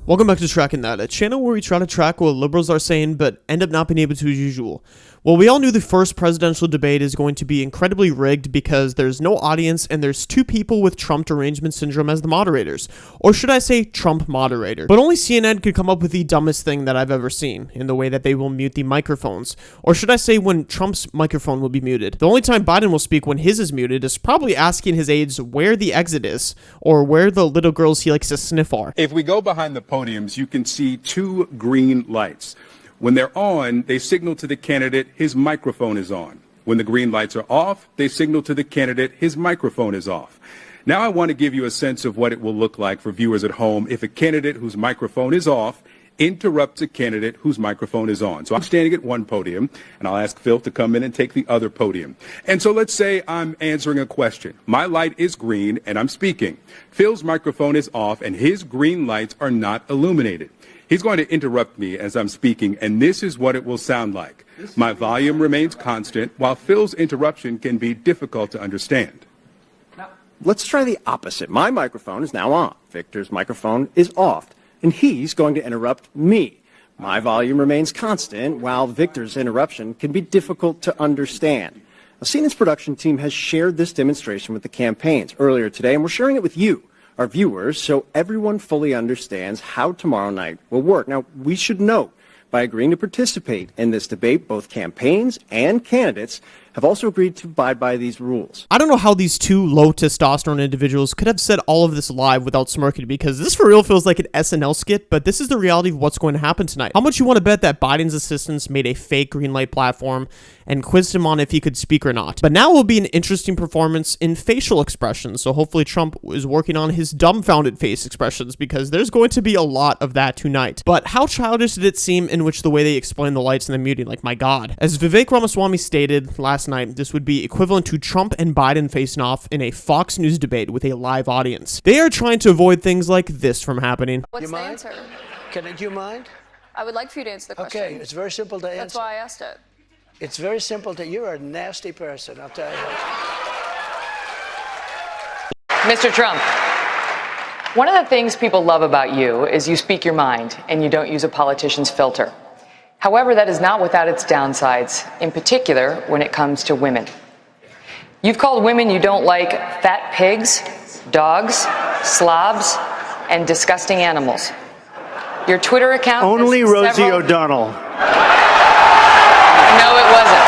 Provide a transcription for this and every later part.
Welcome back to Tracking That, a channel where we try to track what liberals are saying but end up not being able to as usual. Well, we all knew the first presidential debate is going to be incredibly rigged because there's no audience and there's two people with Trump derangement syndrome as the moderators. Or should I say Trump moderator. But only CNN could come up with the dumbest thing that I've ever seen in the way that they will mute the microphones. Or should I say when Trump's microphone will be muted. The only time Biden will speak when his is muted is probably asking his aides where the exit is or where the little girls he likes to sniff are. If we go behind the podiums, you can see two green lights. When they're on, they signal to the candidate his microphone is on. When the green lights are off, they signal to the candidate his microphone is off. Now I want to give you a sense of what it will look like for viewers at home if a candidate whose microphone is off interrupts a candidate whose microphone is on. So I'm standing at one podium, and I'll ask Phil to come in and take the other podium. And so let's say I'm answering a question. My light is green, and I'm speaking. Phil's microphone is off, and his green lights are not illuminated. He's going to interrupt me as I'm speaking, and this is what it will sound like. My volume remains constant, while Phil's interruption can be difficult to understand. Now, let's try the opposite. My microphone is now on. Victor's microphone is off, and he's going to interrupt me. My volume remains constant, while Victor's interruption can be difficult to understand. Now, CNN's production team has shared this demonstration with the campaigns earlier today, and we're sharing it with you, our viewers, so everyone fully understands how tomorrow night will work. Now, we should note, by agreeing to participate in this debate, both campaigns and candidates have also agreed to abide by these rules. I don't know how these two low testosterone individuals could have said all of this live without smirking, because this for real feels like an SNL skit, but this is the reality of what's going to happen tonight. How much you want to bet that Biden's assistants made a fake green light platform and quizzed him on if he could speak or not? But now will be an interesting performance in facial expressions, so hopefully Trump is working on his dumbfounded face expressions, because there's going to be a lot of that tonight. But how childish did it seem in which the way they explained the lights and the muting? Like, my god. As Vivek Ramaswamy stated last night, this would be equivalent to Trump and Biden facing off in a Fox News debate with a live audience. They are trying to avoid things like this from happening. What's the answer? Do you mind? I would like for you to answer the question. Okay, it's very simple to answer. That's why I asked it. It's very simple to, you're a nasty person, I'll tell you. Mr. Trump, one of the things people love about you is you speak your mind and you don't use a politician's filter. However, that is not without its downsides, in particular when it comes to women. You've called women you don't like fat pigs, dogs, slobs, and disgusting animals. Your Twitter account... Only Rosie O'Donnell. No, it wasn't.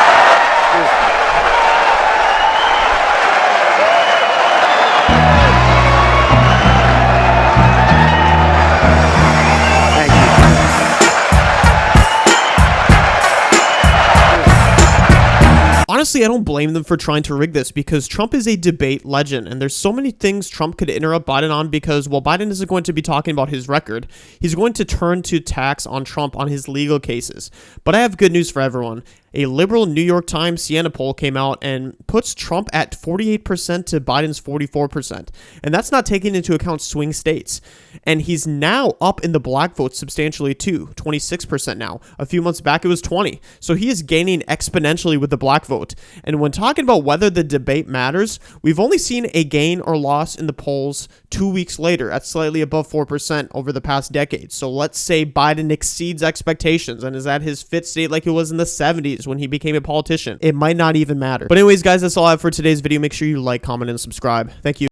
Honestly, I don't blame them for trying to rig this, because Trump is a debate legend, and there's so many things Trump could interrupt Biden on, because while Biden isn't going to be talking about his record, he's going to turn to attacks on Trump on his legal cases. But I have good news for everyone. A liberal New York Times Siena poll came out and puts Trump at 48% to Biden's 44%. And that's not taking into account swing states. And he's now up in the black vote substantially too, 26% now. A few months back it was 20. So he is gaining exponentially with the black vote. And when talking about whether the debate matters, we've only seen a gain or loss in the polls 2 weeks later at slightly above 4% over the past decade. So let's say Biden exceeds expectations and is at his fit state like it was in the 70s when he became a politician. It might not even matter. But anyways, guys, that's all I have for today's video. Make sure you like, comment, and subscribe. Thank you.